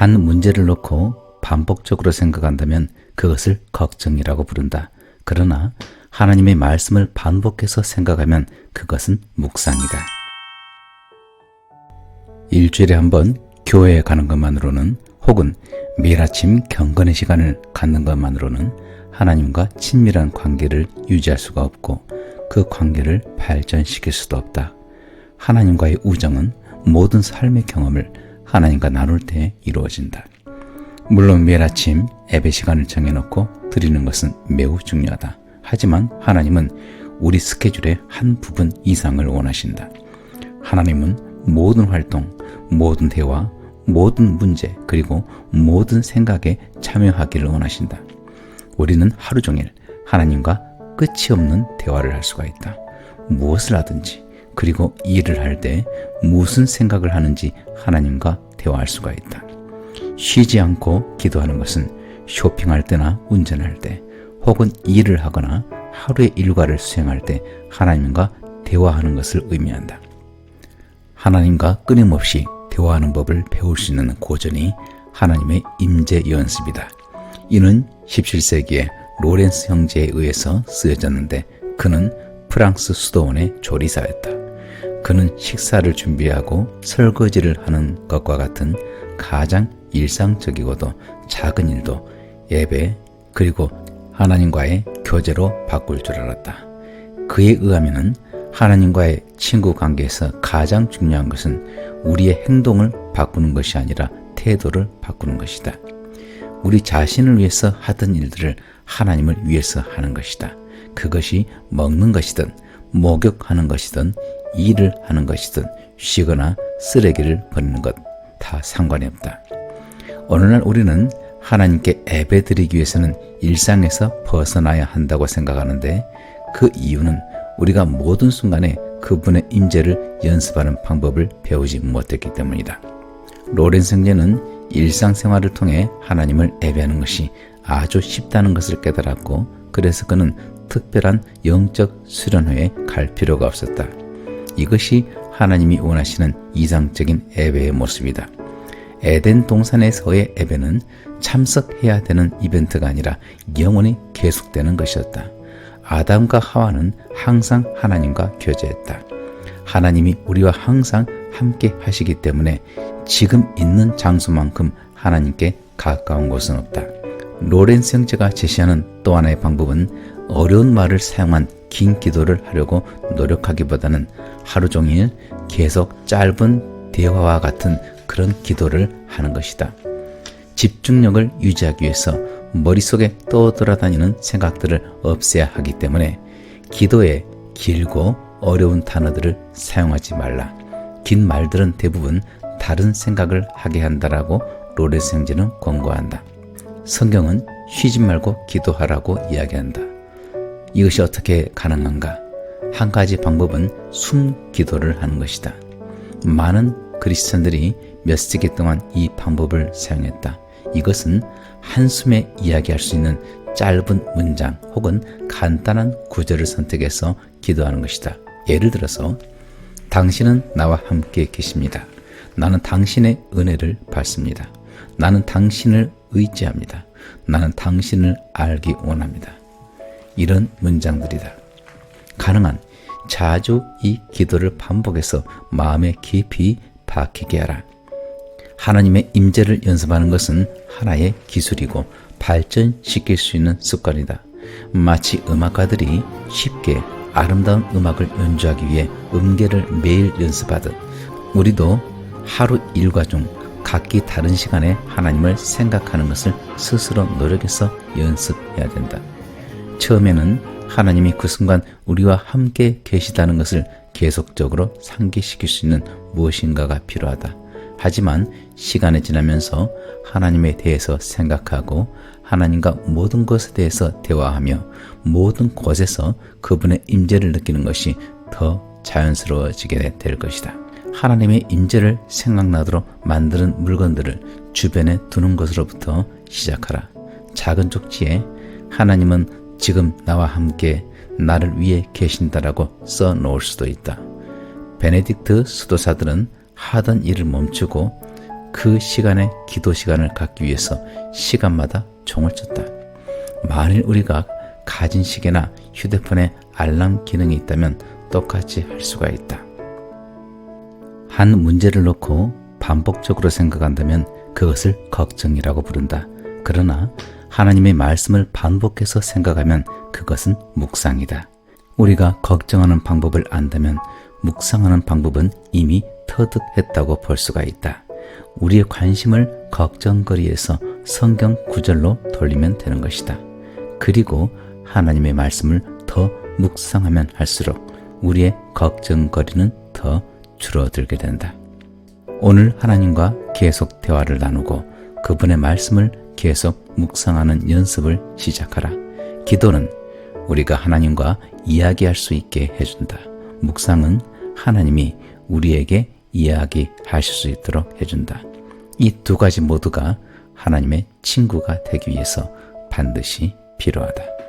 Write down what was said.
한 문제를 놓고 반복적으로 생각한다면 그것을 걱정이라고 부른다. 그러나 하나님의 말씀을 반복해서 생각하면 그것은 묵상이다. 일주일에 한 번 교회에 가는 것만으로는 혹은 매일 아침 경건의 시간을 갖는 것만으로는 하나님과 친밀한 관계를 유지할 수가 없고 그 관계를 발전시킬 수도 없다. 하나님과의 우정은 모든 삶의 경험을 하나님과 나눌 때 이루어진다. 물론 매일 아침 예배 시간을 정해놓고 드리는 것은 매우 중요하다. 하지만 하나님은 우리 스케줄의 한 부분 이상을 원하신다. 하나님은 모든 활동, 모든 대화, 모든 문제, 그리고 모든 생각에 참여하기를 원하신다. 우리는 하루 종일 하나님과 끝이 없는 대화를 할 수가 있다. 무엇을 하든지, 그리고 일을 할 때 무슨 생각을 하는지 하나님과 대화할 수가 있다. 쉬지 않고 기도하는 것은 쇼핑할 때나 운전할 때, 혹은 일을 하거나 하루의 일과를 수행할 때 하나님과 대화하는 것을 의미한다. 하나님과 끊임없이 대화하는 법을 배울 수 있는 고전이 하나님의 임재 연습이다. 이는 17세기에 로렌스 형제에 의해서 쓰여졌는데 그는 프랑스 수도원의 조리사였다. 그는 식사를 준비하고 설거지를 하는 것과 같은 가장 일상적이고도 작은 일도 예배 그리고 하나님과의 교제로 바꿀 줄 알았다. 그에 의하면은 하나님과의 친구 관계에서 가장 중요한 것은 우리의 행동을 바꾸는 것이 아니라 태도를 바꾸는 것이다. 우리 자신을 위해서 하던 일들을 하나님을 위해서 하는 것이다. 그것이 먹는 것이든 목욕하는 것이든 일을 하는 것이든 쉬거나 쓰레기를 버리는 것 다 상관이 없다. 어느 날 우리는 하나님께 예배드리기 위해서는 일상에서 벗어나야 한다고 생각하는데 그 이유는 우리가 모든 순간에 그분의 임재를 연습하는 방법을 배우지 못했기 때문이다. 로렌스 형제는 일상생활을 통해 하나님을 예배하는 것이 아주 쉽다는 것을 깨달았고 그래서 그는 특별한 영적 수련회에 갈 필요가 없었다. 이것이 하나님이 원하시는 이상적인 예배의 모습이다. 에덴 동산에서의 예배는 참석해야 되는 이벤트가 아니라 영원히 계속되는 것이었다. 아담과 하와는 항상 하나님과 교제했다. 하나님이 우리와 항상 함께 하시기 때문에 지금 있는 장소만큼 하나님께 가까운 곳은 없다. 로렌스 형제가 제시하는 또 하나의 방법은 어려운 말을 사용한 긴 기도를 하려고 노력하기보다는 하루 종일 계속 짧은 대화와 같은 그런 기도를 하는 것이다. 집중력을 유지하기 위해서 머릿속에 떠돌아다니는 생각들을 없애야 하기 때문에 기도에 길고 어려운 단어들을 사용하지 말라. 긴 말들은 대부분 다른 생각을 하게 한다라고 로렌스 형제는 권고한다. 성경은 쉬지 말고 기도하라고 이야기한다. 이것이 어떻게 가능한가? 한 가지 방법은 숨 기도를 하는 것이다. 많은 그리스천들이 몇 세기 동안 이 방법을 사용했다. 이것은 한숨에 이야기할 수 있는 짧은 문장 혹은 간단한 구절을 선택해서 기도하는 것이다. 예를 들어서 당신은 나와 함께 계십니다. 나는 당신의 은혜를 받습니다. 나는 당신을 의지합니다. 나는 당신을 알기 원합니다. 이런 문장들이다. 가능한 자주 이 기도를 반복해서 마음에 깊이 박히게 하라. 하나님의 임재를 연습하는 것은 하나의 기술이고 발전시킬 수 있는 습관이다. 마치 음악가들이 쉽게 아름다운 음악을 연주하기 위해 음계를 매일 연습하듯 우리도 하루 일과 중 각기 다른 시간에 하나님을 생각하는 것을 스스로 노력해서 연습해야 된다. 처음에는 하나님이 그 순간 우리와 함께 계시다는 것을 계속적으로 상기시킬 수 있는 무엇인가가 필요하다. 하지만 시간이 지나면서 하나님에 대해서 생각하고 하나님과 모든 것에 대해서 대화하며 모든 곳에서 그분의 임재를 느끼는 것이 더 자연스러워지게 될 것이다. 하나님의 임재를 생각나도록 만드는 물건들을 주변에 두는 것으로부터 시작하라. 작은 쪽지에 하나님은 지금 나와 함께 나를 위해 계신다라고 써놓을 수도 있다. 베네딕트 수도사들은 하던 일을 멈추고 그 시간에 기도 시간을 갖기 위해서 시간마다 종을 쳤다. 만일 우리가 가진 시계나 휴대폰에 알람 기능이 있다면 똑같이 할 수가 있다. 한 문제를 놓고 반복적으로 생각한다면 그것을 걱정이라고 부른다. 그러나 하나님의 말씀을 반복해서 생각하면 그것은 묵상이다. 우리가 걱정하는 방법을 안다면 묵상하는 방법은 이미 터득했다고 볼 수가 있다. 우리의 관심을 걱정거리에서 성경 구절로 돌리면 되는 것이다. 그리고 하나님의 말씀을 더 묵상하면 할수록 우리의 걱정거리는 더 줄어들게 된다. 오늘 하나님과 계속 대화를 나누고 그분의 말씀을 계속 묵상하는 연습을 시작하라. 기도는 우리가 하나님과 이야기할 수 있게 해준다. 묵상은 하나님이 우리에게 이야기하실 수 있도록 해준다. 이 두 가지 모두가 하나님의 친구가 되기 위해서 반드시 필요하다.